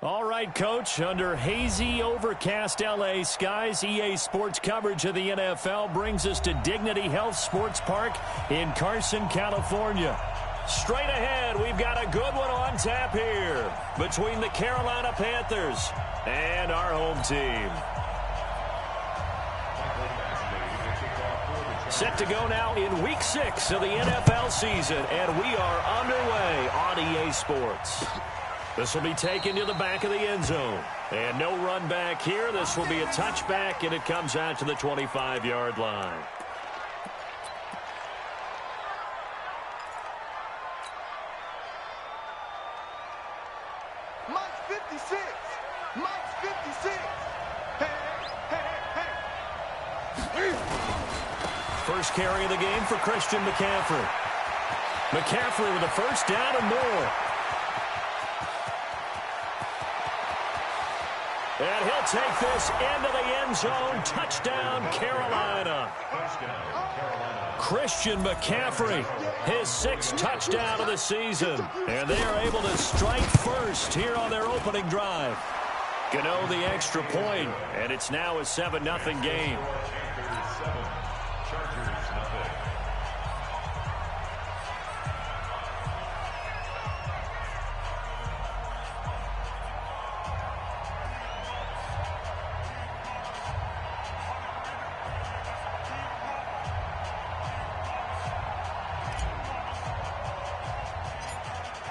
All right, Coach, under hazy, overcast L.A. skies, EA Sports coverage of the NFL brings us to Dignity Health Sports Park in Carson, California. Straight ahead, we've got a good one on tap here between the Carolina Panthers and our home team. Set to go now in Week 6 of the NFL season, and we are underway on EA Sports. This will be taken to the back of the end zone. And no run back here. This will be a touchback, and it comes out to the 25-yard line. Mike's 56. Mike's 56. Hey. First carry of the game for Christian McCaffrey. McCaffrey with a first down and more. And he'll take this into the end zone. Touchdown, Carolina. Christian McCaffrey, his 6th touchdown of the season. And they are able to strike first here on their opening drive. Gano the extra point, and it's now a 7-0 game.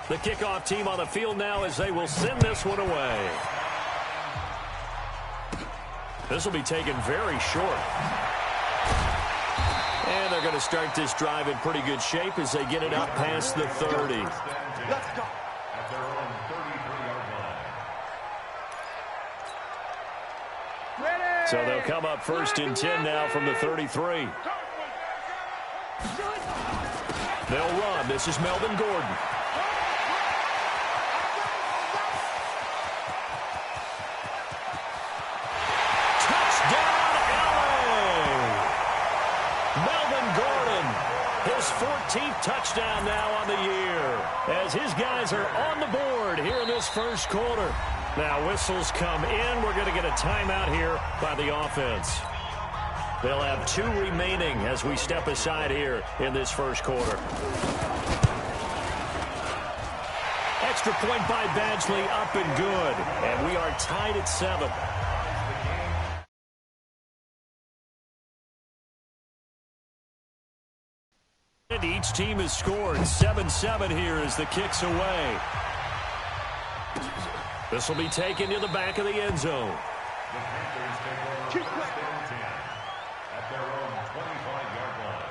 The kickoff team on the field now as they will send this one away. This will be taken very short. And they're going to start this drive in pretty good shape as they get it up past the 30. Let's go. So they'll come up first and 10 now from the 33. They'll run. This is Melvin Gordon. His 14th touchdown now on the year as his guys are on the board here in this first quarter. Now whistles come in. We're going to get a timeout here by the offense. They'll have 2 remaining as we step aside here in this first quarter. Extra point by Badgley up and good. And we are tied at 7. And each team has scored 7-7 here as the kick's away. This will be taken to the back of the end zone. At their own 25-yard line.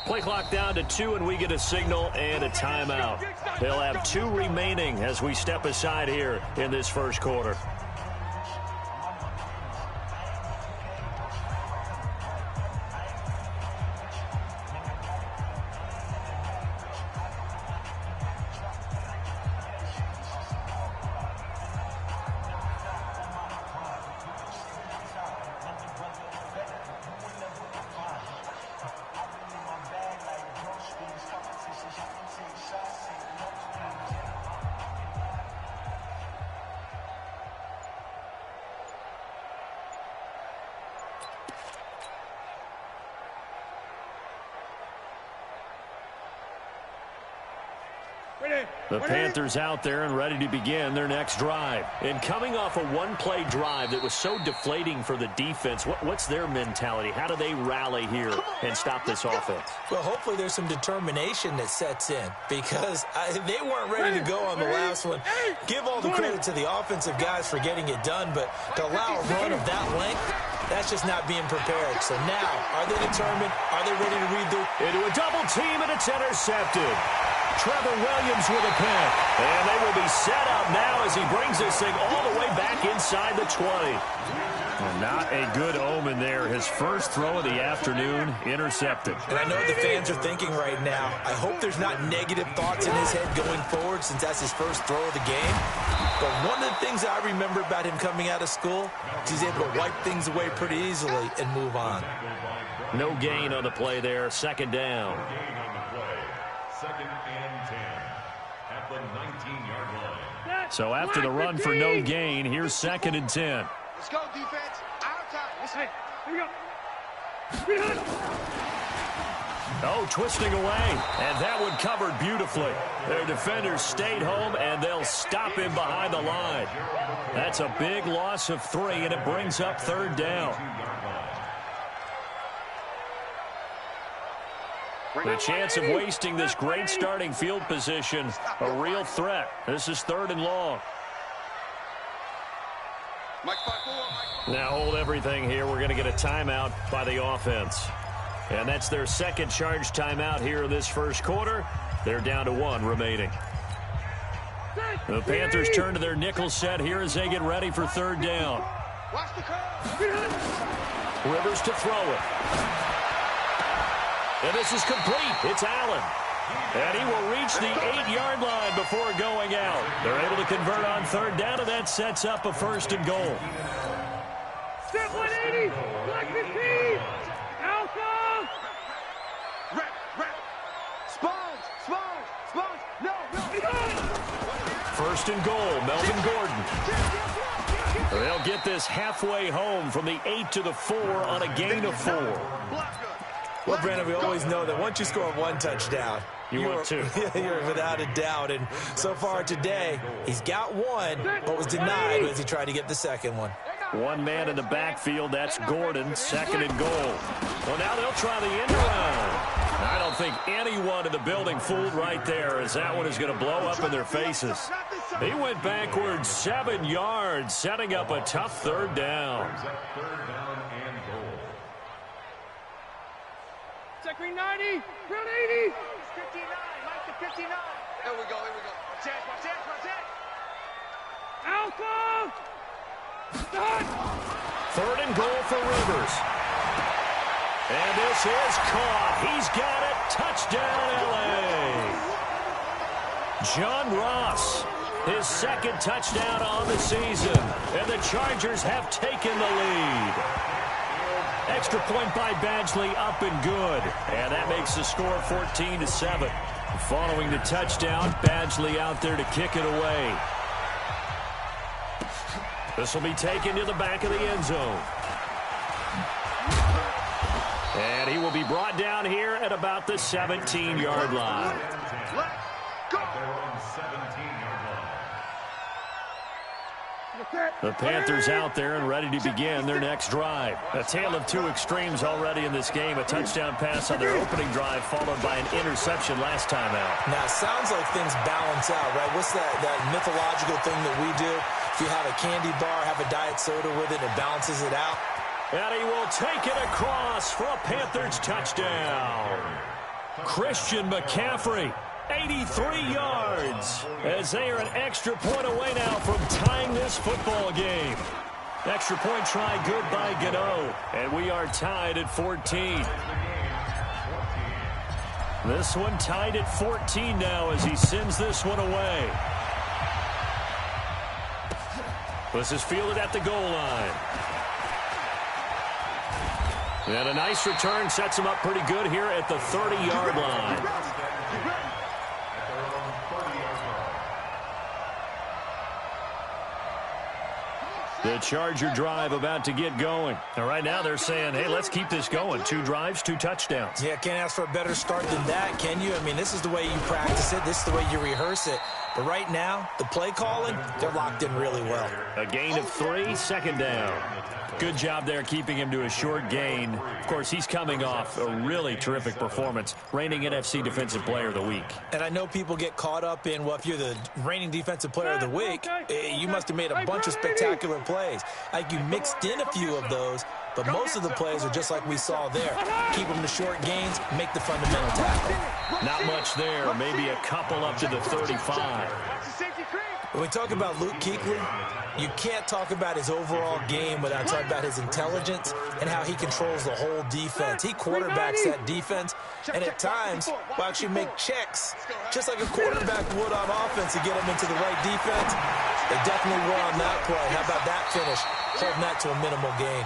Play clock down to 2, and we get a signal and a timeout. They'll have 2 remaining as we step aside here in this first quarter. The Panthers out there and ready to begin their next drive. And coming off a one-play drive that was so deflating for the defense, what's their mentality? How do they rally here and stop this offense? Well, hopefully there's some determination that sets in because they weren't ready to go on the last one. Give all the credit to the offensive guys for getting it done, but to allow a run of that length, That's just not being prepared. So now, are they determined? Are they ready to read their... Into a double team, and it's intercepted. Trevor Williams with a pick. And they will be set up now as he brings this thing all the way back inside the 20. Well, not a good omen there. His first throw of the afternoon intercepted. And I know what the fans are thinking right now. I hope there's not negative thoughts in his head going forward since that's his first throw of the game. But one of the things that I remember about him coming out of school is he's able to wipe things away pretty easily and move on. No gain on the play there. Second down. Gain on the play. Second and 10 at the 19-yard line. So after the run for no gain, here's second and 10. Let's go, defense. Our time. Listen. Here we go. Oh, twisting away. And that one covered beautifully. Their defenders stayed home, and they'll stop him behind the line. That's a big loss of 3, and it brings up third down. The chance of wasting this great starting field position, a real threat. This is third and long. Now hold everything here. We're going to get a timeout by the offense. And that's their second charge timeout here in this first quarter. They're down to 1 remaining. The Panthers turn to their nickel set here as they get ready for third down. Rivers to throw it. And this is complete. It's Allen. And he will reach the 8-yard line before going out. They're able to convert on third down, and that sets up a first and goal. Step 180, black 15, Alpha. Rep. Sponge. No. First and goal, Melvin Gordon. They'll get this halfway home from the 8 to the 4 on a gain of 4. Well, Brandon, we always know that once you score 1 touchdown, want 2. You're without a doubt. And so far today, he's got 1, but was denied as he tried to get the second one. One man in the backfield, that's Gordon, second and goal. Well, now they'll try the end around. I don't think anyone in the building fooled right there, as that one is going to blow up in their faces. He went backwards 7 yards, setting up a tough third down. Third down and goal. Check green 90, ground 80. 59, Mike to 59. Here we go. Watch it. Alpha. Start. Third and goal for Rivers. And this is caught. He's got it. Touchdown, L.A. John Ross, his second touchdown on the season. And the Chargers have taken the lead. Extra point by Badgley, up and good. And that makes the score 14-7. Following the touchdown, Badgley out there to kick it away. This will be taken to the back of the end zone. And he will be brought down here at about the 17-yard line. The Panthers out there and ready to begin their next drive. A tale of 2 extremes already in this game. A touchdown pass on their opening drive followed by an interception last time out. Now, it sounds like things balance out, right? What's that mythological thing that we do? If you have a candy bar, have a diet soda with it, it balances it out. And he will take it across for a Panthers touchdown. Christian McCaffrey, 83 yards, as they are an extra point away now from tying this football game. Extra point try good by Gano, and we are tied at 14. This one tied at 14 now as he sends this one away. This is fielded at the goal line. And a nice return sets him up pretty good here at the 30-yard line. The Charger drive about to get going. And right now they're saying, hey, let's keep this going. 2 drives, 2 touchdowns. Yeah, can't ask for a better start than that, can you? I mean, this is the way you practice it. This is the way you rehearse it. But right now, the play calling, they're locked in really well. A gain of 3, second down. Good job there keeping him to a short gain. Of course, he's coming off a really terrific performance, reigning NFC Defensive Player of the Week. And I know people get caught up in, well, if you're the reigning Defensive Player of the Week, you must have made a bunch of spectacular plays. Like you mixed in a few of those, But most of the plays are just like we saw there. Keep them to short gains, make the fundamental tackle. Not much there, maybe a couple up to the 35. When we talk about Luke Kuechly, you can't talk about his overall game without talking about his intelligence and how he controls the whole defense. He quarterbacks that defense, and at times will actually make checks, just like a quarterback would on offense to get him into the right defense. They definitely were on that play. How about that finish? Holding that to a minimal gain.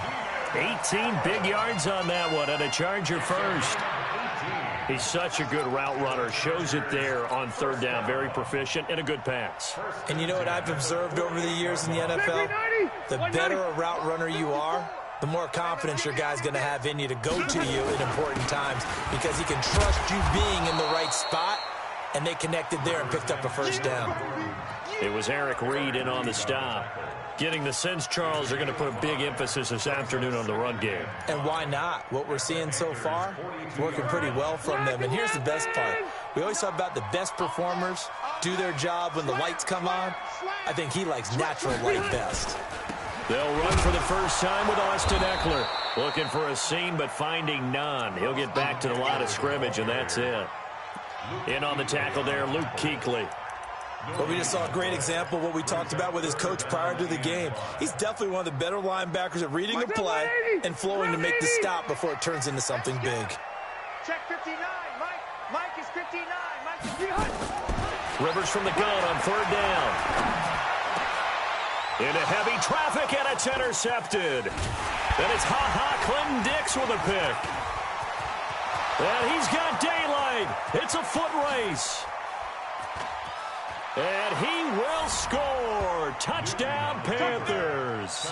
18 big yards on that one, and a Charger first. He's such a good route runner. Shows it there on third down. Very proficient and a good pass. And you know what I've observed over the years in the NFL? The better a route runner you are, the more confidence your guy's going to have in you to go to you in important times because he can trust you being in the right spot, and they connected there and picked up a first down. It was Eric Reed in on the stop. Getting the sense, Charles, they're going to put a big emphasis this afternoon on the run game. And why not? What we're seeing so far is working pretty well from them. And here's the best part. We always talk about the best performers do their job when the lights come on. I think he likes natural light best. They'll run for the first time with Austin Eckler. Looking for a seam, but finding none. He'll get back to the line of scrimmage, and that's it. In on the tackle there, Luke Kuechly. Well, we just saw a great example of what we talked about with his coach prior to the game. He's definitely one of the better linebackers at reading a play and flowing to make the stop before it turns into something big. Check 59, Mike. Mike is 59. Mike is 300. Rivers from the gun on third down. Into heavy traffic, and it's intercepted. Then it's Clinton Dix with a pick. And he's got daylight. It's a foot race. And he will score. Touchdown, Panthers.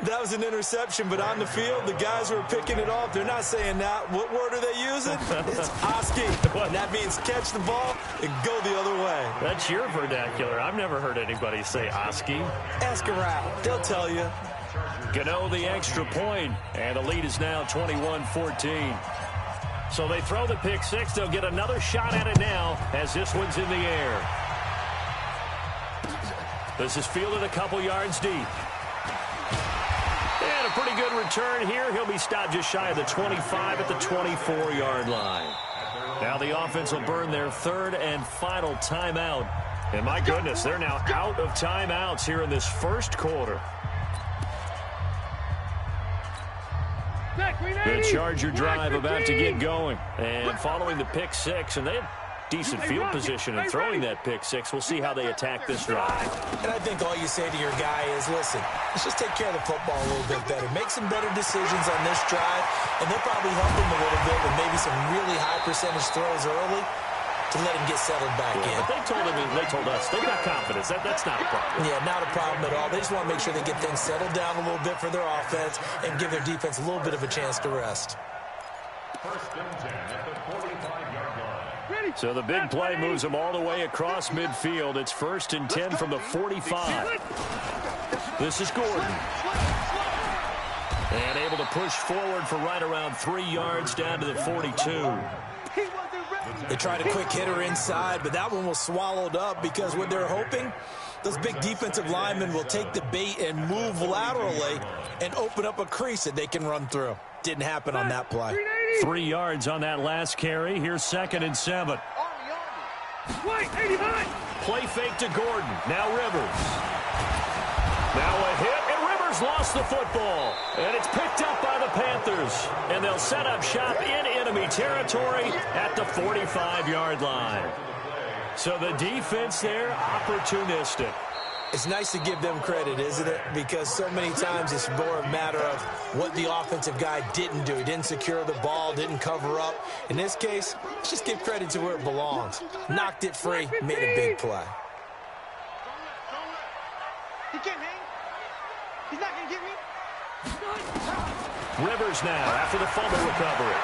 That was an interception, but on the field, the guys who are picking it off, they're not saying that. What word are they using? It's Oski. That means catch the ball and go the other way. That's your vernacular. I've never heard anybody say Oski. Ask around. They'll tell you. Gano the extra point, and the lead is now 21-14. So they throw the pick six. They'll get another shot at it now as this one's in the air. This is fielded a couple yards deep. And a pretty good return here. He'll be stopped just shy of the 25 at the 24-yard line. Now the offense will burn their third and final timeout. And my goodness, they're now out of timeouts here in this first quarter. The Charger drive about to get going. And following the pick six, and they have decent field position in throwing that pick six. We'll see how they attack this drive. And I think all you say to your guy is, listen, let's just take care of the football a little bit better. Make some better decisions on this drive, and they'll probably help him a little bit with maybe some really high percentage throws early to let him get settled back in. But they told us they've got confidence. That's not a problem. Yeah, not a problem at all. They just want to make sure they get things settled down a little bit for their offense and give their defense a little bit of a chance to rest. First and 10 at the 45-yard line. So the big play moves them all the way across midfield. It's first and 10 from the 45. This is Gordon. And able to push forward for right around 3 yards down to the 42. They tried a quick hitter inside, but that one was swallowed up because what they're hoping, those big defensive linemen will take the bait and move laterally and open up a crease that they can run through. Didn't happen on that play. 3 yards on that last carry. Here's 2nd and 7. Play fake to Gordon. Now Rivers. Now a hit, and Rivers lost the football. And it's picked up by the Panthers. And they'll set up shop in enemy territory at the 45-yard line. So the defense there, opportunistic. It's nice to give them credit, isn't it? Because so many times it's more a matter of what the offensive guy didn't do. He didn't secure the ball, didn't cover up. In this case, let's just give credit to where it belongs. Knocked it free, made a big play. He can't hang. He's not going to get me. Rivers now after the fumble recovery.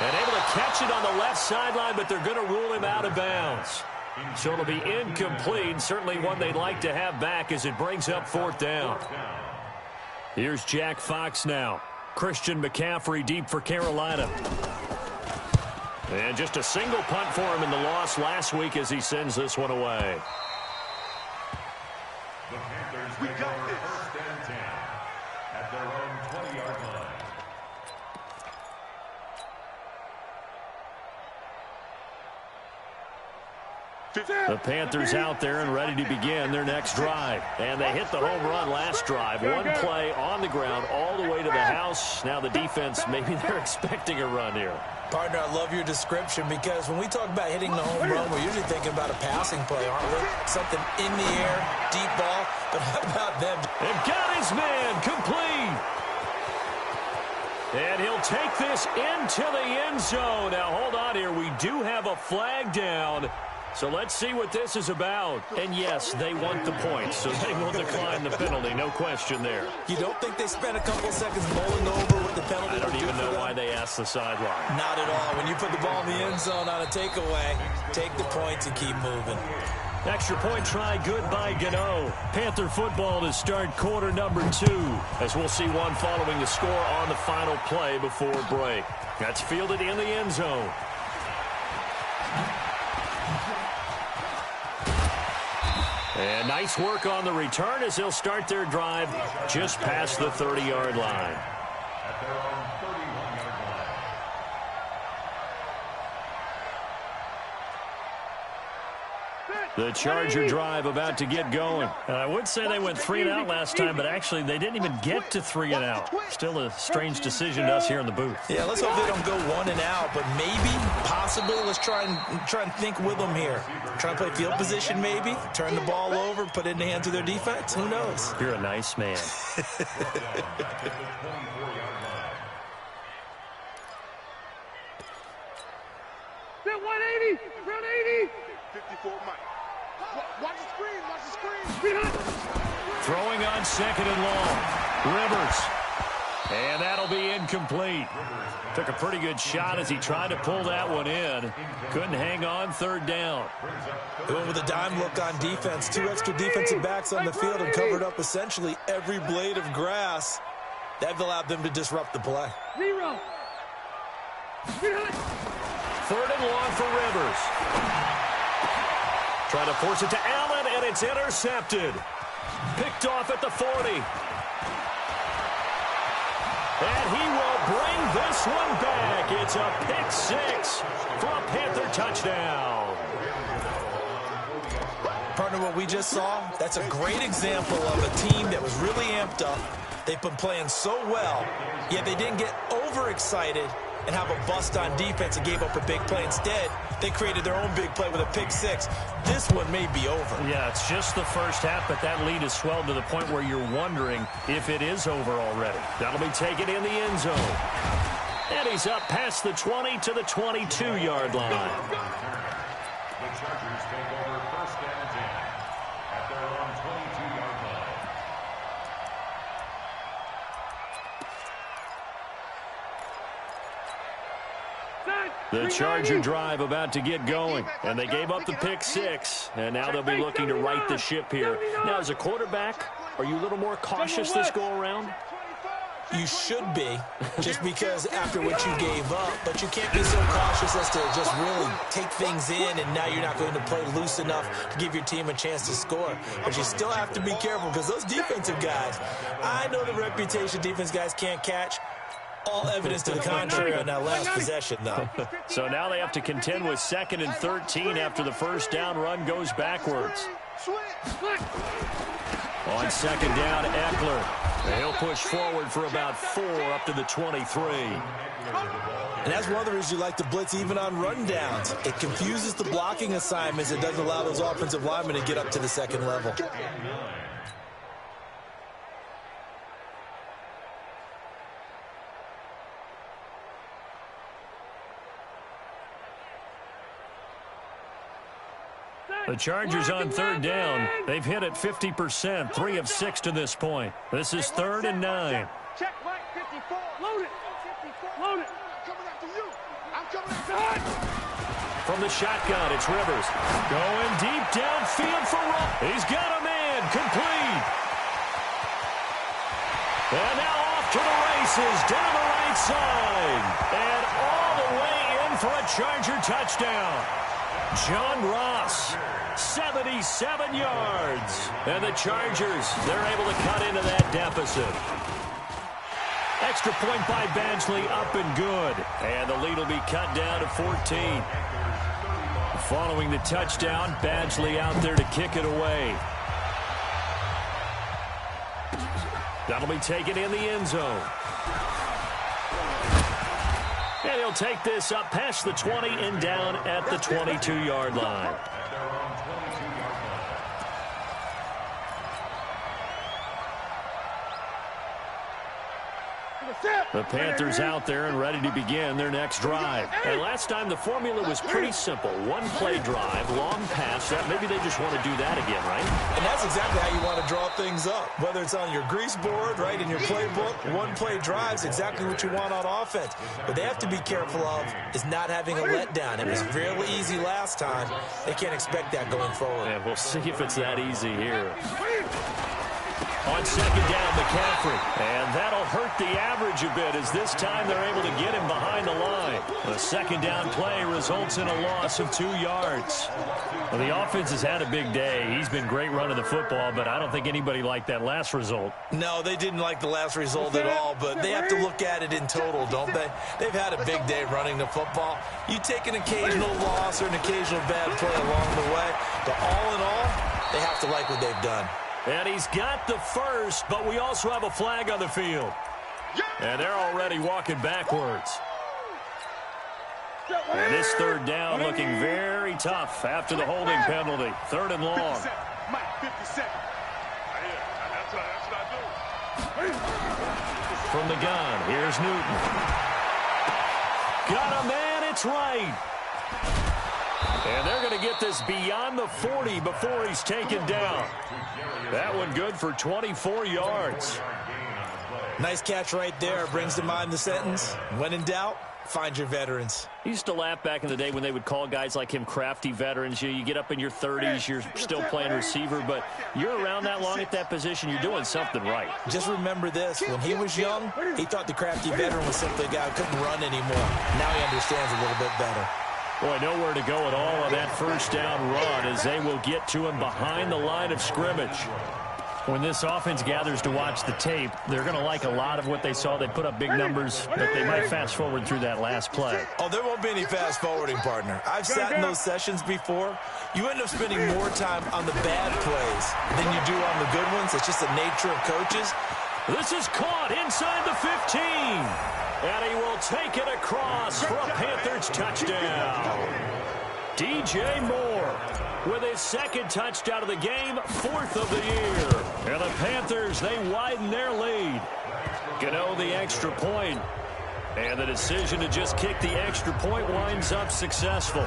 And able to catch it on the left sideline, but they're going to rule him out of bounds. So it'll be incomplete. Certainly one they'd like to have back as it brings up 4th down. Here's Jack Fox now. Christian McCaffrey deep for Carolina. And just a single punt for him in the loss last week as he sends this one away. The Panthers make our 1st and 10 The Panthers out there and ready to begin their next drive. And they hit the home run last drive. One play on the ground all the way to the house. Now the defense, maybe they're expecting a run here. Partner, I love your description because when we talk about hitting the home run, we're usually thinking about a passing play, aren't we? Something in the air, deep ball. But how about them? And got his man complete. And he'll take this into the end zone. Now, hold on here. We do have a flag down. So let's see what this is about. And, yes, they want the points, so they will decline the penalty. No question there. You don't think they spent a couple seconds mulling over what the penalty I don't even know why they asked the sideline. Not at all. When you put the ball in the end zone on a takeaway, take the points and keep moving. Extra point try good by Gano. Panther football to start quarter number 2, as we'll see one following the score on the final play before break. That's fielded in the end zone. And nice work on the return as they'll start their drive just past the 30-yard line. At their own 31-yard line. The Charger drive about to get going. I would say they went 3 and out last time, but actually they didn't even get to 3 and out. Still a strange decision to us here in the booth. Yeah, let's hope they don't go 1 and out, but maybe, possibly, let's try and think with them here. Try and play field position maybe, turn the ball over, put it in the hands of their defense. Who knows? You're a nice man. Set 180, round 80. 54 Mike. Watch the screen, watch the screen. Throwing on second and long. Rivers. And that'll be incomplete. Took a pretty good shot as he tried to pull that one in. Couldn't hang on third down. They went with a dime look on defense. 2 extra defensive backs on the field and covered up essentially every blade of grass. That allowed them to disrupt the play. 0. Third and long for Rivers. Trying to force it to Allen, and it's intercepted. Picked off at the 40. And he will bring this one back. It's a pick 6 for a Panther touchdown. Partner, what we just saw, that's a great example of a team that was really amped up. They've been playing so well, yet they didn't get overexcited and have a bust on defense and gave up a big play. Instead, they created their own big play with a pick 6. This one may be over. Yeah, it's just the first half, but that lead has swelled to the point where you're wondering if it is over already. That'll be taken in the end zone. And he's up past the 20 to the 22-yard line. The Chargers take over first and 10 at their own 22-yard line. The Charger drive about to get going, and they gave up the pick 6, and now they'll be looking to right the ship here. Now, as a quarterback, are you a little more cautious this go-around? You should be, just because after what you gave up, but you can't be so cautious as to just really take things in, and now you're not going to play loose enough to give your team a chance to score. But you still have to be careful, because those defensive guys, I know the reputation defense guys can't catch. All evidence to the contrary on that last possession, though. So now they have to contend with 2nd and 13 after the first down run goes backwards. On 2nd down, Eckler. He'll push forward for about 4 up to the 23. And that's one of the reasons you like to blitz even on rundowns. It confuses the blocking assignments. It doesn't allow those offensive linemen to get up to the second level. The Chargers on 3rd down. They've hit it 50%, 3 of 6 to this point. This is 3rd and 9. Check Mike 54. Load it. 54. Load it. I'm coming after you. I'm coming after you. From the shotgun, it's Rivers. Going deep downfield for Roll. He's got a man. Complete. And now off to the races down the right side. And all the way in for a Charger touchdown. John Ross, 77 yards. And the Chargers, they're able to cut into that deficit. Extra point by Badgley, up and good. And the lead will be cut down to 14. Following the touchdown, Badgley out there to kick it away. That'll be taken in the end zone. And he'll take this up past the 20 and down at the 22-yard line. The Panthers out there and ready to begin their next drive. And last time the formula was pretty simple. One-play drive, long pass. Maybe they just want to do that again, right? And that's exactly how you want to draw things up. Whether it's on your grease board, right, in your playbook, one-play drive is exactly what you want on offense. What they have to be careful of is not having a letdown. It was fairly easy last time. They can't expect that going forward. Yeah, we'll see if it's that easy here. On second down, McCaffrey. And that'll hurt the average a bit as this time they're able to get him behind the line. The second down play results in a loss of 2 yards. Well, the offense has had a big day. He's been great running the football, but I don't think anybody liked that last result. No, they didn't like the last result at all, but they have to look at it in total, don't they? They've had a big day running the football. You take an occasional loss or an occasional bad play along the way, but all in all, they have to like what they've done. And he's got the first, but we also have a flag on the field. And they're already walking backwards. And this third down looking very tough after the holding penalty. Third and long. From the gun, here's Newton. Got a man, it's right. And they're going to get this beyond the 40 before he's taken down. That one good for 24 yards. Nice catch right there. Brings to mind the sentence, when in doubt, find your veterans. I used to laugh back in the day when they would call guys like him crafty veterans. You get up in your 30s, you're still playing receiver, but you're around that long at that position, you're doing something right. Just remember this. When he was young, he thought the crafty veteran was simply a guy who couldn't run anymore. Now he understands a little bit better. Boy, nowhere to go at all on that first down run as they will get to him behind the line of scrimmage. When this offense gathers to watch the tape, they're going to like a lot of what they saw. They put up big numbers, but they might fast forward through that last play. Oh, there won't be any fast forwarding, partner. I've sat in those sessions before. You end up spending more time on the bad plays than you do on the good ones. It's just the nature of coaches. This is caught inside the 15. And he will take it across for a Panthers touchdown. DJ Moore with his second touchdown of the game, 4th of the year. And the Panthers, they widen their lead. Gano the extra point. And the decision to just kick the extra point winds up successful.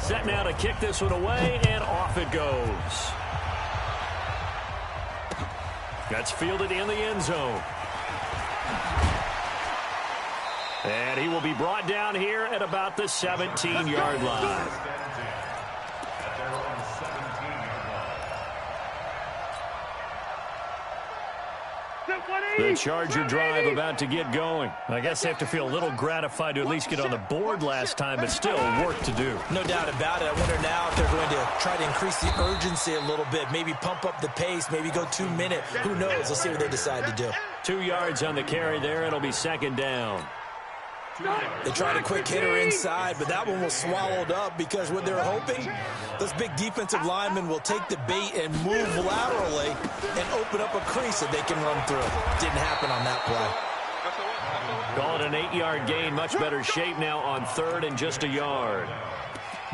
Set now to kick this one away, and off it goes. That's fielded in the end zone. And he will be brought down here at about the 17-yard line. The Charger drive about to get going. I guess they have to feel a little gratified to at least get on the board last time, but still work to do. No doubt about it. I wonder now if they're going to try to increase the urgency a little bit, maybe pump up the pace, maybe go 2 minute. Who knows? Let's see what they decide to do. 2 yards on the carry there. It'll be second down. They tried a quick hitter inside, but that one was swallowed up because what they're hoping, those big defensive linemen will take the bait and move laterally and open up a crease that they can run through. Didn't happen on that play. Call it an 8-yard gain. Much better shape now on third and just a yard.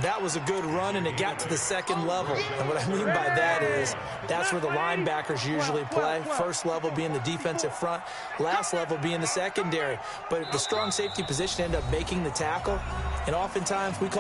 That was a good run, and it got to the second level. And what I mean by that is that's where the linebackers usually play. First level being the defensive front, last level being the secondary. But the strong safety position ended up making the tackle, and oftentimes we call